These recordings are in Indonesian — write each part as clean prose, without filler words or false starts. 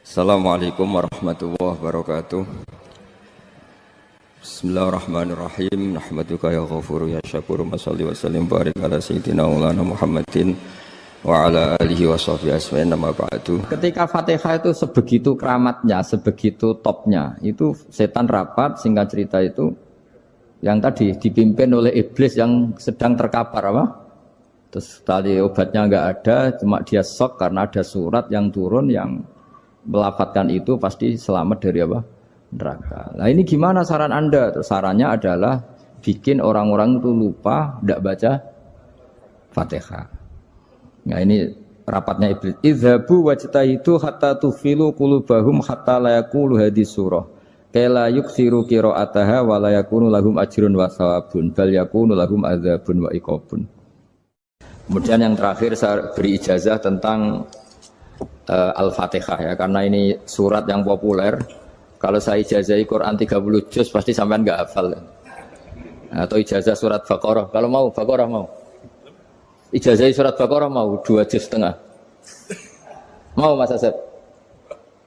Assalamualaikum warahmatullahi wabarakatuh. Bismillahirrahmanirrahim. Nahmaduka ya ghafuru ya syakuru. Mashalli wa sallim barik ala sayyidina maulana Muhammadin wa ala alihi wa sahbihi asma'in nama ba'du. Ketika Fatihah itu sebegitu keramatnya, sebegitu topnya, itu setan rapat, singkat cerita itu yang tadi dipimpin oleh iblis yang sedang terkapar apa? Terus tadi obatnya enggak ada, cuma dia shock karena ada surat yang turun yang melafatkan itu pasti selamat dari apa? Neraka. Nah ini gimana saran Anda? Sarannya adalah bikin orang-orang itu lupa, tidak baca Fatihah. Nah ini rapatnya iblis. Idzabu wajtahidu hatta tufilu qulubahum hatta la yaqulu hadis surah. Kala yuksiru qira'ataha wa la yakunu lahum ajrun wa thawabun bal yakunu lahum adzabun wa iqabun. Kemudian yang terakhir saya beri ijazah tentang Al-Fatihah ya, karena ini surat yang populer. Kalau saya ijazahi Quran 30 juz pasti sampean enggak hafal. Atau ijazah surat Baqarah. Kalau mau Baqarah mau. Ijazahi surat Baqarah mau 2 juz setengah. Mau Mas Asep?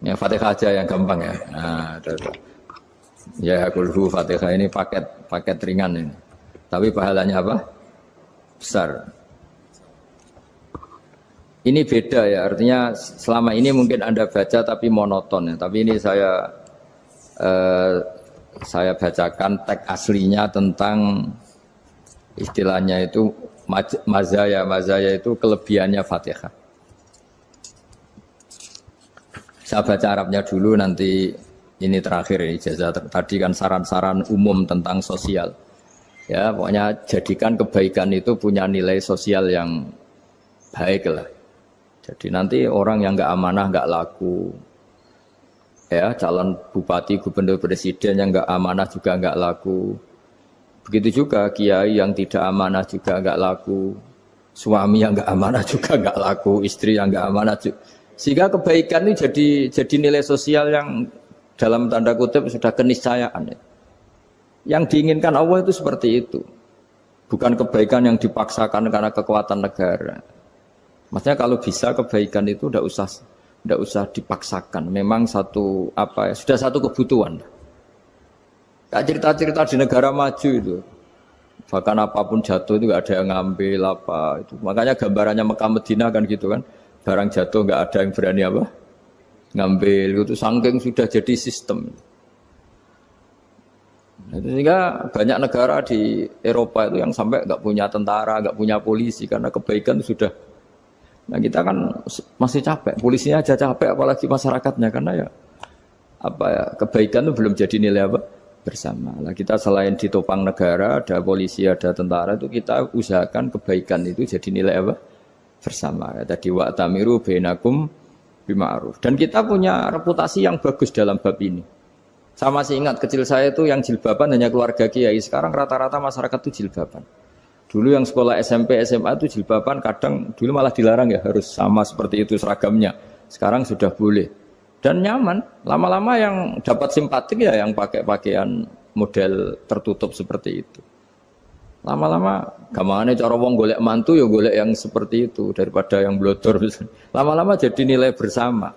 Ya Fatihah aja yang gampang ya. Nah, ya kulhu Fatihah ini paket ringan ini. Tapi pahalanya apa? Besar. Ini beda ya, artinya selama ini mungkin Anda baca tapi monoton ya. Tapi ini saya bacakan teks aslinya tentang istilahnya itu mazaya itu kelebihannya Fatihah. Saya baca Arabnya dulu, nanti ini terakhir ijazah tadi kan saran-saran umum tentang sosial. Ya, pokoknya jadikan kebaikan itu punya nilai sosial yang baik lah. Jadi nanti orang yang nggak amanah nggak laku, ya calon bupati, gubernur, presiden yang nggak amanah juga nggak laku. Begitu juga kiai yang tidak amanah juga nggak laku, suami yang nggak amanah juga nggak laku, istri yang nggak amanah juga. Sehingga kebaikan ini jadi nilai sosial yang dalam tanda kutip sudah keniscayaan. Yang diinginkan Allah itu seperti itu, bukan kebaikan yang dipaksakan karena kekuatan negara. Maksudnya kalau bisa kebaikan itu tidak usah dipaksakan. Memang sudah satu kebutuhan. Kayak cerita-cerita di negara maju itu, bahkan apapun jatuh itu nggak ada yang ngambil apa itu. Makanya gambarannya Mekah Medina kan gitu kan, barang jatuh nggak ada yang berani apa ngambil. Itu saking sudah jadi sistem. Sehingga banyak negara di Eropa itu yang sampai nggak punya tentara, nggak punya polisi karena kebaikan itu sudah. Nah kita kan masih capek, polisinya aja capek apalagi masyarakatnya, karena ya kebaikan itu belum jadi nilai apa bersama. Nah kita selain ditopang negara, ada polisi, ada tentara, itu kita usahakan kebaikan itu jadi nilai apa bersama. Tadi wa'tamiru bainakum bima'ruf. Dan kita punya reputasi yang bagus dalam bab ini. Saya masih ingat kecil saya itu yang jilbaban hanya keluarga kiai. Sekarang rata-rata masyarakat itu jilbaban. Dulu yang sekolah SMP, SMA itu jilbaban kadang dulu malah dilarang ya, harus sama seperti itu seragamnya. Sekarang sudah boleh. Dan nyaman. Lama-lama yang dapat simpatik ya yang pakai pakaian model tertutup seperti itu. Lama-lama gamane cara wong golek mantu ya golek yang seperti itu daripada yang blodor. Lama-lama jadi nilai bersama.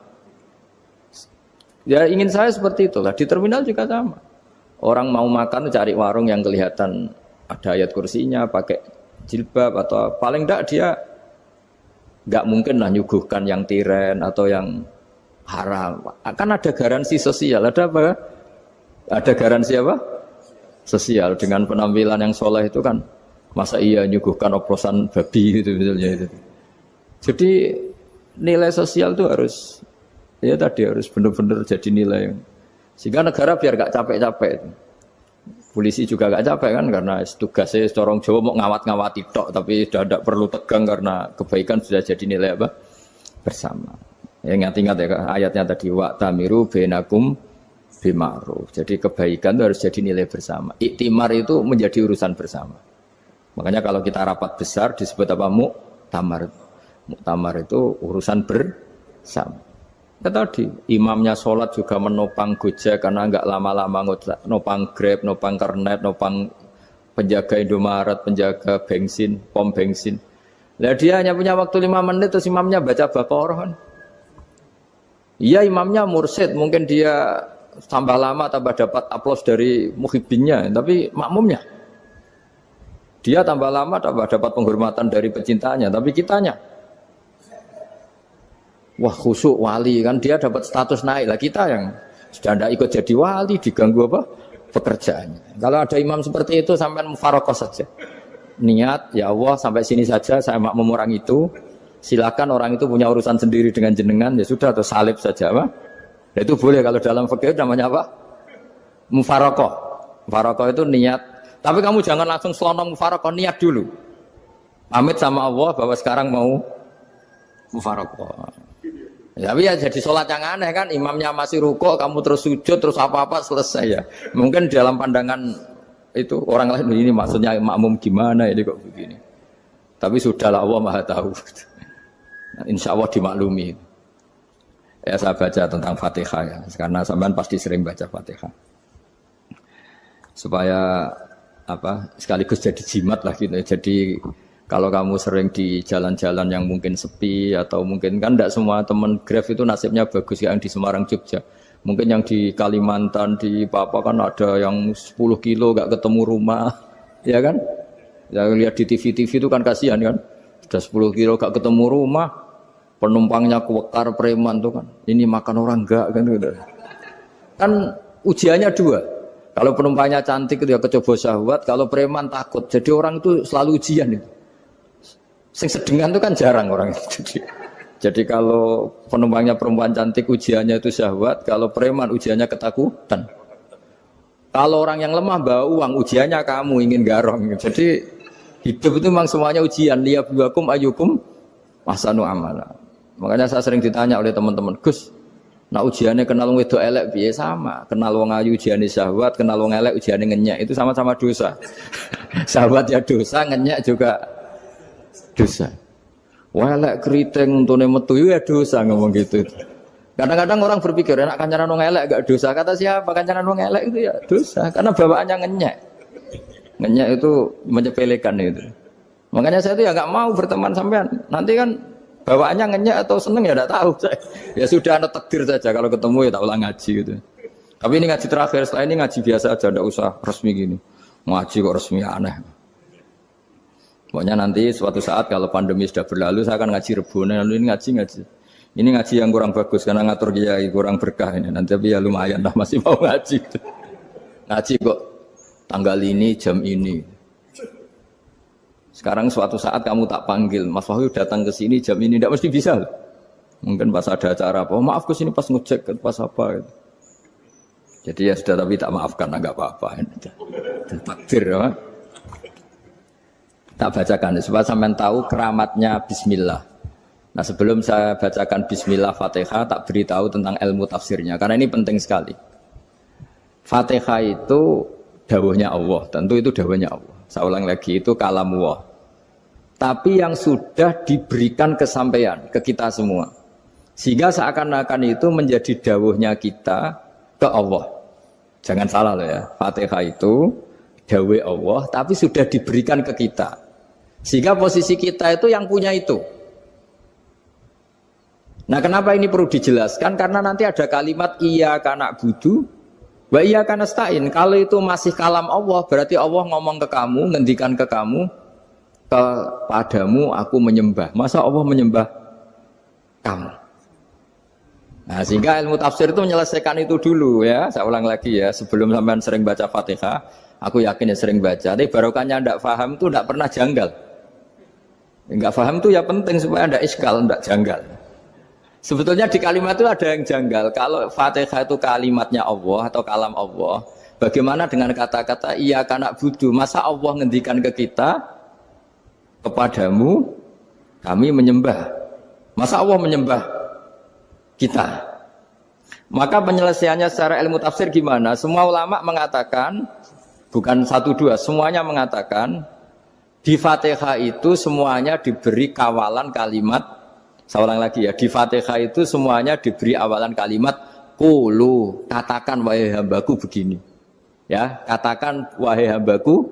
Ya ingin saya seperti itulah. Di terminal juga sama. Orang mau makan cari warung yang kelihatan ada ayat kursinya, pakai jilbab, atau paling enggak dia enggak mungkin lah nyuguhkan yang tiren atau yang haram. Akan ada garansi sosial, ada apa? Ada garansi apa? Sosial dengan penampilan yang soleh itu kan, masa iya nyuguhkan oplosan babi itu misalnya itu. Jadi nilai sosial itu harus, ya tadi harus benar-benar jadi nilai. Sehingga negara biar enggak capek-capek. Polisi juga gak capek kan, karena tugasnya corong Jawa mau ngawat-ngawati tok, tapi sudah tidak perlu tegang karena kebaikan sudah jadi nilai apa bersama. Ya ingat-ingat ya ayatnya tadi, wa'tamiru bainakum bima'ruf. Jadi kebaikan itu harus jadi nilai bersama. Iktimar itu menjadi urusan bersama. Makanya kalau kita rapat besar disebut apa? Muktamar. Muktamar itu urusan bersama. Ya tadi, imamnya sholat juga menopang Gojek karena enggak lama-lama nopang Grab, nopang Kernet, nopang penjaga Indomaret, penjaga bensin, pom bensin. Lah dia hanya punya waktu 5 menit terus imamnya baca Baqarah kan. Iya imamnya mursyid, mungkin dia tambah lama tambah dapat aplaus dari muhibbinnya, tapi makmumnya dia tambah lama tambah dapat penghormatan dari pecintanya, tapi kitanya wah khusyuk wali kan dia dapat status naik lah, kita yang sudah tidak ikut jadi wali diganggu apa pekerjaannya. Kalau ada imam seperti itu sampai mufarokoh saja, niat ya Allah sampai sini saja saya makmum orang itu, silakan orang itu punya urusan sendiri dengan jenengan ya sudah, atau salib saja apa. Nah, itu boleh kalau dalam fikih namanya apa? Mufarokoh. Mufarokoh itu niat. Tapi kamu jangan langsung selonong mufarokoh, niat dulu. Pamit sama Allah bahwa sekarang mau mufarokoh. Ya, tapi ya jadi sholat yang aneh kan, imamnya masih rukuk, kamu terus sujud, terus apa-apa selesai ya. Mungkin dalam pandangan itu orang lain ini maksudnya makmum gimana ini kok begini. Tapi sudahlah Allah Maha tahu. Insya Allah dimaklumi. Ya saya baca tentang Fatihah ya, karena sampean pasti sering baca Fatihah. Supaya apa sekaligus jadi jimat lah gitu. Jadi kalau kamu sering di jalan-jalan yang mungkin sepi atau mungkin kan tidak semua teman Grab itu nasibnya bagus yang di Semarang Jogja. Mungkin yang di Kalimantan di Papua kan ada yang 10 kilo gak ketemu rumah, ya kan? Ya lihat di TV-TV itu kan kasihan kan. Sudah 10 kilo gak ketemu rumah. Penumpangnya kuwekar preman tuh kan, ini makan orang enggak kan gitu. Kan ujiannya dua. Kalau penumpangnya cantik itu ya kecoba syahwat, kalau preman takut. Jadi orang itu selalu ujian itu. Sing sedengan itu kan jarang orang itu. Jadi kalau penumpangnya perempuan cantik ujiannya itu syahwat, kalau preman ujiannya ketakutan. Kalau orang yang lemah bawa uang ujiannya kamu ingin garong. Jadi hidup itu memang semuanya ujian. Liyabluwakum ayyukum ahsanu amala. Makanya saya sering ditanya oleh teman-teman, Gus, nah ujiannya kenal wong wedok elek piye? Sama, kenal wong ayu ujiannya syahwat, kenal wong elek ujiannya ngenyek, itu sama-sama dosa. Syahwat ya dosa, ngenyek juga dosa. Wah elek keriting untune metu ya dosa ngomong gitu. Kadang-kadang orang berpikir enak kancanan wong elek gak dosa. Kata siapa kancanan wong elek itu ya dosa, karena bawaannya ngenyek. Ngenyek itu menyepelekan itu. Makanya saya itu ya nggak mau berteman sampean. Nanti kan bawaannya ngenyek atau seneng ya tidak tahu. Ya sudah ada takdir saja, kalau ketemu ya tak ulang ngaji gitu. Tapi ini ngaji terakhir, setelah ini ngaji biasa aja, tidak usah resmi gini. Ngaji kok resmi aneh. Pokoknya nanti suatu saat kalau pandemi sudah berlalu saya akan ngaji Rebona, lalu ini ngaji. Ini ngaji yang kurang bagus karena ngatur kiai kurang berkah ini. Nanti tapi ya lumayan lah masih mau ngaji. Ngaji kok tanggal ini jam ini. Sekarang suatu saat kamu tak panggil, Mas Wahyu datang ke sini jam ini, tidak mesti bisa. Mungkin pas ada acara apa, maaf ke sini pas ngecek, pas apa. Gitu. Jadi ya sudah, tapi tak maafkan, enggak apa-apa. Takdir ya. Tak bacakan, supaya sampean tahu keramatnya Bismillah. Nah sebelum saya bacakan Bismillah Fatihah, tak beritahu tentang ilmu tafsirnya, karena ini penting sekali. Fatihah itu dawuhnya Allah, tentu itu dawuhnya Allah. Saya ulang lagi, itu kalamullah. Tapi yang sudah diberikan kesampaian ke kita semua. Sehingga seakan-akan itu menjadi dawuhnya kita ke Allah. Jangan salah loh ya. Fatihah itu dawuh Allah, tapi sudah diberikan ke kita. Sehingga posisi kita itu yang punya itu. Nah kenapa ini perlu dijelaskan? Karena nanti ada kalimat iyyaka na'budu wa iyyaka nasta'in. Kalau itu masih kalam Allah, berarti Allah ngomong ke kamu, ngendikan ke kamu, kepadamu aku menyembah. Masa Allah menyembah kamu? Nah, sehingga ilmu tafsir itu menyelesaikan itu dulu ya. Saya ulang lagi ya, sebelum sampean sering baca Fatihah, aku yakin ya sering baca. Tapi barokahnya tidak paham itu tidak pernah janggal. Enggak paham itu ya penting supaya tidak iskal, tidak janggal. Sebetulnya di kalimat itu ada yang janggal. Kalau Fatihah itu kalimatnya Allah atau kalam Allah, bagaimana dengan kata-kata iyyaka na'budu? Masa Allah ngendikan ke kita, kepadamu kami menyembah. Masa Allah menyembah kita? Maka penyelesaiannya secara ilmu tafsir gimana? Semua ulama mengatakan, bukan satu dua, semuanya mengatakan di Fatihah itu semuanya diberi kawalan kalimat. Saya ulang lagi ya, di Fatihah itu semuanya diberi awalan kalimat qulu, katakan wahai hambaku begini. Ya, katakan wahai hambaku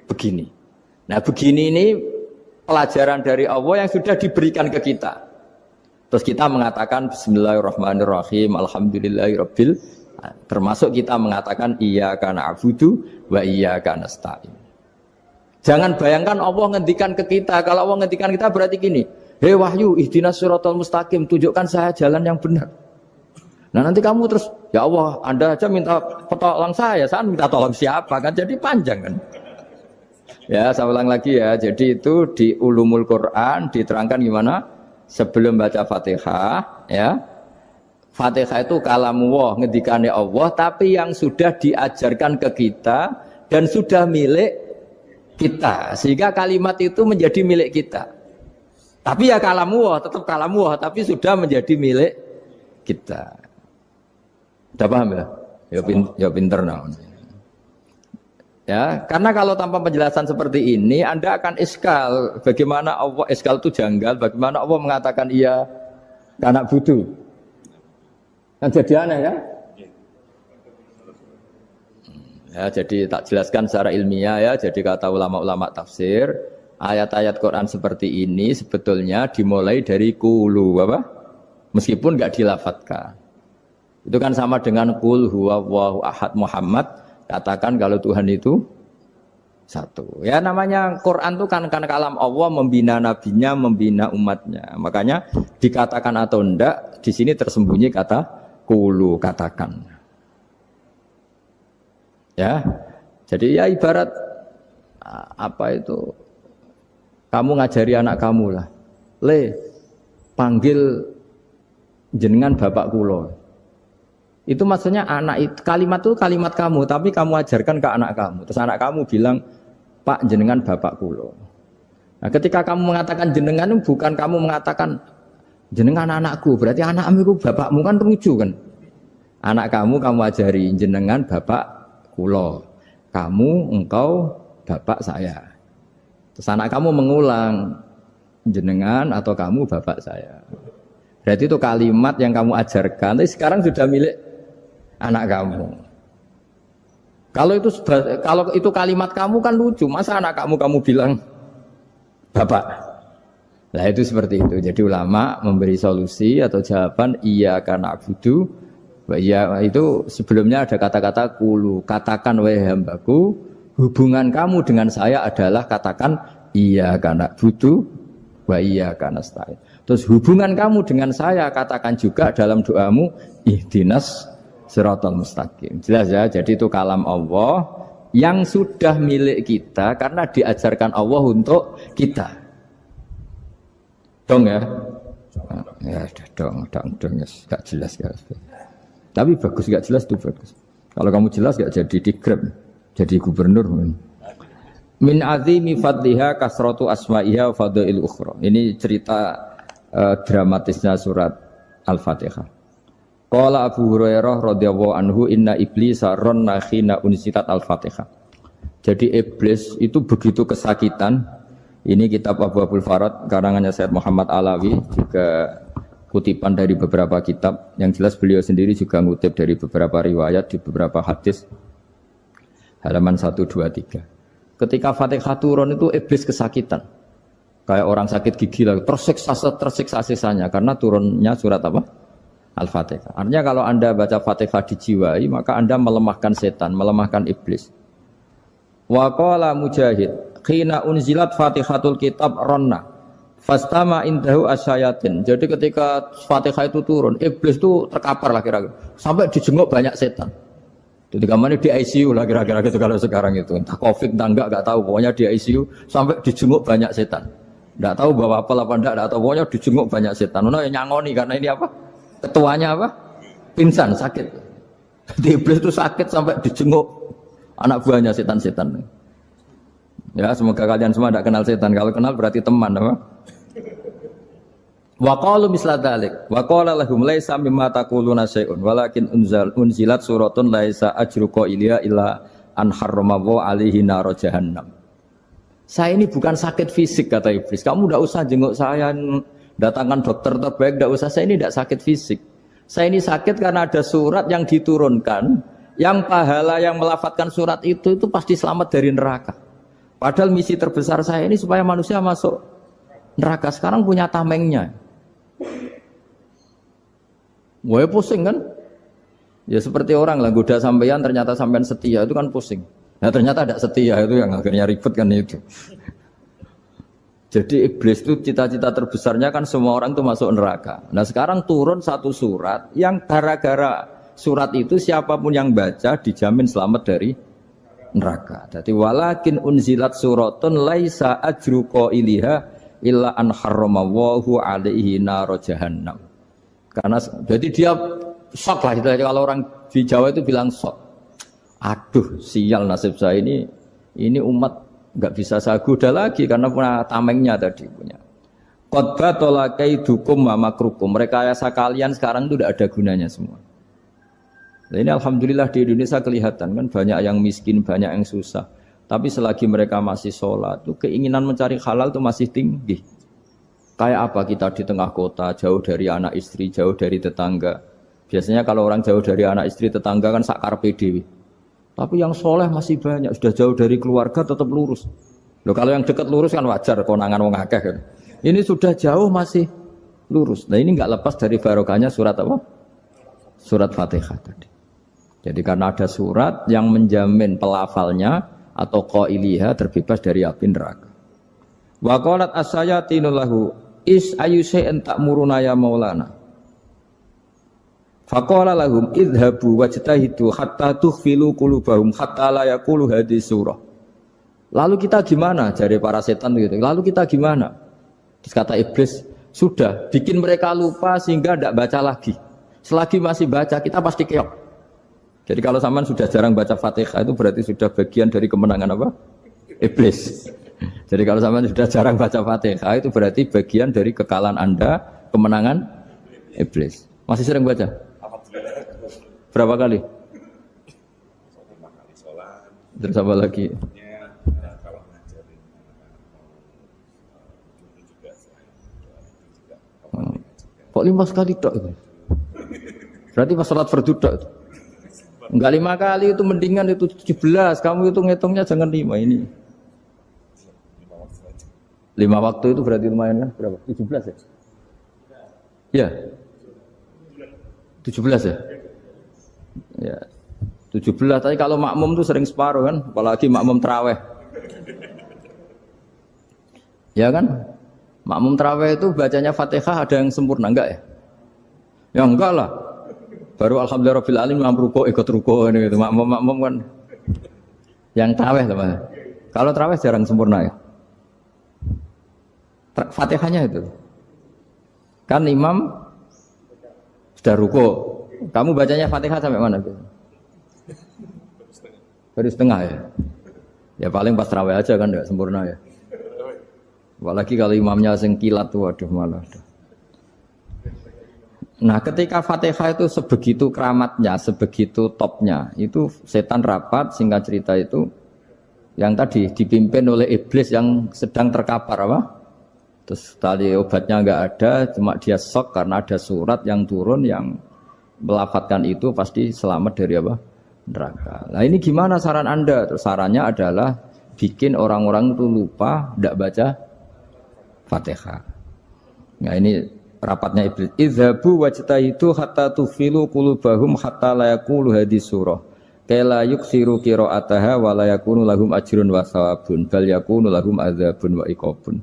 begini. Nah, begini ini pelajaran dari Allah yang sudah diberikan ke kita. Terus kita mengatakan bismillahirrahmanirrahim, alhamdulillahirabbil, termasuk kita mengatakan iyyaka na'budu wa iyyaka nasta'in. Jangan bayangkan Allah ngendikan ke kita. Kalau Allah ngendikan kita berarti gini, hei wahyu ihdinas siratal mustaqim, tunjukkan saya jalan yang benar. Nah nanti kamu terus, ya Allah, Anda aja minta tolong saya minta tolong siapa kan, jadi panjang kan. Ya saya ulang lagi ya, jadi itu di Ulumul Quran diterangkan gimana sebelum baca Fatihah ya. Fatihah itu kalamullah, ngendikane Allah, tapi yang sudah diajarkan ke kita dan sudah milik kita, sehingga kalimat itu menjadi milik kita. Tapi ya kalamullah, tetap kalamullah, tapi sudah menjadi milik kita. Udah paham ya? Ya pinter nah. Ya, karena kalau tanpa penjelasan seperti ini, Anda akan iskal. Bagaimana Allah, iskal itu janggal, bagaimana Allah mengatakan iya karena butuh. Kan jadi aneh kan? Ya, jadi tak jelaskan secara ilmiah ya. Jadi kata ulama-ulama tafsir, ayat-ayat Quran seperti ini sebetulnya dimulai dari qulu apa? Meskipun enggak dilafatkan. Itu kan sama dengan qul huwallahu ahad Muhammad, katakan kalau Tuhan itu satu. Ya namanya Quran itu kan kalam Allah, membina nabinya, membina umatnya. Makanya dikatakan atau enggak, di sini tersembunyi kata qulu, katakan. Ya, jadi ya ibarat apa itu? Kamu ngajari anak kamu lah, panggil jenengan bapak kulo. Itu maksudnya anak itu kalimat kamu, tapi kamu ajarkan ke anak kamu. Terus anak kamu bilang, Pak jenengan bapak kulo. Nah, ketika kamu mengatakan jenengan, bukan kamu mengatakan jenengan anakku, berarti anakmu itu bapakmu, kan lucu kan? Anak kamu ajari jenengan bapak kulo, kamu engkau bapak saya. Terus anak kamu mengulang jenengan atau kamu bapak saya. Berarti itu kalimat yang kamu ajarkan, tapi sekarang sudah milik anak kamu. Kalau itu kalimat kamu kan lucu, masa anak kamu bilang bapak. Nah itu seperti itu. Jadi ulama memberi solusi atau jawaban iyyaka na'budu. Ya itu sebelumnya ada kata-kata qulu, katakan wahai hambaku, hubungan kamu dengan saya adalah katakan iyyaka na'budu wa iyyaka nasta'in. Terus hubungan kamu dengan saya katakan juga dalam doamu ihdinas siratal mustaqim. Jelas ya, jadi itu kalam Allah yang sudah milik kita karena diajarkan Allah untuk kita. Dong ya? Ya dong, gak jelas ya. Tapi bagus, gak jelas itu bagus. Kalau kamu jelas gak jadi digrab, jadi gubernur. Min azimi fadliha kasratu asma'iha wa fadail ukhra. Ini cerita dramatisnya surat Al-Fatihah. Qala Abu Hurairah radhiyallahu anhu inna iblisa ranna khina unzilat Al-Fatihah. Jadi iblis itu begitu kesakitan. Ini kitab Abu Abul Farad karangannya Sayyid Muhammad Alawi, juga kutipan dari beberapa kitab. Yang jelas beliau sendiri juga ngutip dari beberapa riwayat di beberapa hadis. Halaman 1, 2, 3. Ketika Fatihah turun itu iblis kesakitan. Kayak orang sakit gigi lah, tersiksa sisanya karena turunnya surat apa? Al-Fatihah. Artinya kalau Anda baca Fatihah dijiwai, maka Anda melemahkan setan, melemahkan iblis. Wa qala Mujahid, khina unzilat Fatihatul kitab ronna fastama indahu asyayatin. Jadi ketika Fatihah itu turun, iblis itu terkapar lah kira-kira. Sampai dijenguk banyak setan. Jadi kamarnya di ICU lah kira-kira gitu kalau sekarang itu. Entah Covid entah enggak tahu. Pokoknya di ICU sampai dijenguk banyak setan. Enggak tahu bawa apa enggak tahu. Pokoknya dijenguk banyak setan. Ono yang nyangoni karena ini apa? Ketuanya apa? Pingsan, sakit. Jadi iblis itu sakit sampai dijenguk anak buahnya setan-setan. Ya, semoga kalian semua tidak kenal setan. Kalau kenal berarti teman, apa? Wa qalu misla dzalik. Wa qala lahum laisa mimma taquluna syai'un walakin unzilat suratun laisa ajru qailiha illa an harrama alaihi nar jahannam. Saya ini bukan sakit fisik kata iblis. Kamu tidak usah jenguk saya, datangkan dokter terbaik, tidak usah. Saya ini tidak sakit fisik. Saya ini sakit karena ada surat yang diturunkan, yang pahala yang melafadzkan surat itu pasti selamat dari neraka. Padahal misi terbesar saya ini supaya manusia masuk neraka. Sekarang punya tamengnya. Wah pusing kan? Ya seperti orang lah goda sampean ternyata sampean setia itu kan pusing. Nah ternyata tidak setia itu yang akhirnya ribet kan itu. Jadi iblis itu cita-cita terbesarnya kan semua orang itu masuk neraka. Nah sekarang turun satu surat yang gara-gara surat itu siapapun yang baca dijamin selamat dari neraka. Jadi walakin unzilat suratun laisa ajru qailiha illa an harramallahu alaihi nar jahannam. Karena jadi dia shock lah itu kalau orang di Jawa itu bilang shock. Aduh sial nasib saya ini umat nggak bisa saya goda lagi karena punya tamengnya tadi punya. Qad batala kaidukum wa makrukum. Rekayasa kalian sekarang itu tidak ada gunanya semua. Nah, ini alhamdulillah di Indonesia kelihatan kan banyak yang miskin, banyak yang susah. Tapi selagi mereka masih sholat, tuh keinginan mencari halal itu masih tinggi. Kayak apa kita di tengah kota, jauh dari anak istri, jauh dari tetangga. Biasanya kalau orang jauh dari anak istri, tetangga kan sakar PDW. Tapi yang soleh masih banyak, sudah jauh dari keluarga tetap lurus. Loh kalau yang dekat lurus kan wajar, konangan wong akeh kan. Ini sudah jauh masih lurus. Nah ini nggak lepas dari barokahnya surat apa? Surat Fatihah tadi. Jadi karena ada surat yang menjamin pelafalnya atau qailiha terbebas dari api neraka. Wa qalat as-sayatinu lahu is ayyusai'in ta'muruna ya maulana. Faqala lahum idhabu wajtahidu hatta tukhfilu qulubahum hatta la yaqulu hadhihi surah. Lalu kita gimana? Jari para setan gitu. Lalu kita gimana? Terus kata iblis, sudah bikin mereka lupa sehingga tidak baca lagi. Selagi masih baca kita pasti keok. Jadi kalau sampean sudah jarang baca Fatihah itu berarti sudah bagian dari kemenangan apa? Iblis. Jadi kalau sampean sudah jarang baca Fatihah itu berarti bagian dari kekalahan Anda, kemenangan iblis. Masih sering baca? Berapa kali? 5 kali sholat. Terus apa lagi? Kalau ngajarin juga Kok 5 kali tok itu? Berarti pas sholat fardu tok itu? Enggak 5 kali itu mendingan itu 17. Kamu itu ngitungnya jangan 5 ini. 5 waktu itu berarti lumayan kan? Berapa? 17 ya? Iya. 17 ya? Ya. 17 tapi kalau makmum tuh sering separuh kan, apalagi makmum tarawih. Ya kan? Makmum tarawih itu bacanya Fatihah ada yang sempurna enggak ya? Ya enggak lah. Baru alhamdulillahirabbil alamin ruko ikut ruko ini gitu. Makmum kan yang tarawih teman. Kalau tarawih jarang sempurna ya. Fatihahnya itu. Kan imam sudah ruko. Kamu bacanya Fatihah sampai mana? Baru setengah ya. Ya paling pas tarawih aja kan enggak sempurna ya. Apalagi kalau imamnya sing kilat tuh waduh malah. Nah, ketika Fatihah itu sebegitu keramatnya, sebegitu topnya, itu setan rapat singkat cerita itu yang tadi dipimpin oleh iblis yang sedang terkapar apa? Terus tadi obatnya enggak ada, cuma dia shock karena ada surat yang turun yang melafatkan itu pasti selamat dari apa? Neraka. Nah ini gimana saran Anda? Terus sarannya adalah bikin orang-orang itu lupa tidak baca Fatihah. Nah ini rapatnya iblis. Idzabu wajtahidu hatta tufilu qulubahum hatta la yaqulu hadhihi surah. Kala yuksiru qira'ataha wa la yakunu lahum ajrun wa thawabun bal yakunu lahum adzabun wa iqabun.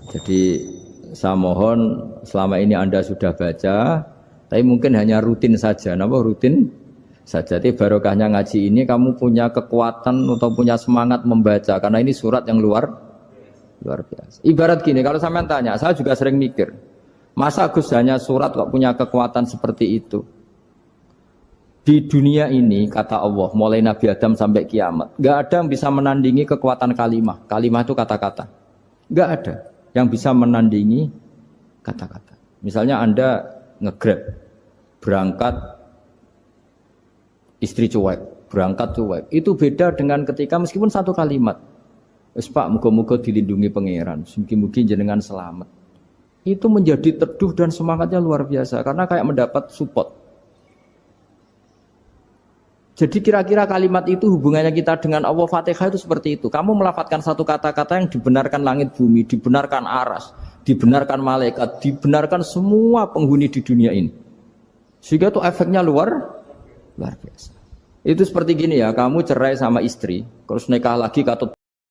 Jadi saya mohon selama ini Anda sudah baca, tapi mungkin hanya rutin saja. Napa rutin saja? Tapi barokahnya ngaji ini kamu punya kekuatan atau punya semangat membaca karena ini surat yang luar biasa. Ibarat gini, kalau sampean tanya, saya juga sering mikir, masa Gus hanya surat kok punya kekuatan seperti itu? Di dunia ini kata Allah, mulai Nabi Adam sampai kiamat, nggak ada yang bisa menandingi kekuatan kalimah. Kalimah itu kata-kata, nggak ada yang bisa menandingi kata-kata. Misalnya Anda nge-grab, berangkat istri cuek, berangkat cuek. Itu beda dengan ketika meskipun satu kalimat. Wes Pak, muga-muga dilindungi pangeran, mugi-mugi jenengan selamat. Itu menjadi teduh dan semangatnya luar biasa karena kayak mendapat support. Jadi kira-kira kalimat itu hubungannya kita dengan Allah, Fatihah itu seperti itu. Kamu melafadzkan satu kata-kata yang dibenarkan langit bumi, dibenarkan aras, dibenarkan malaikat, dibenarkan semua penghuni di dunia ini. Sehingga itu efeknya luar biasa. Itu seperti gini ya, kamu cerai sama istri, terus nikah lagi katut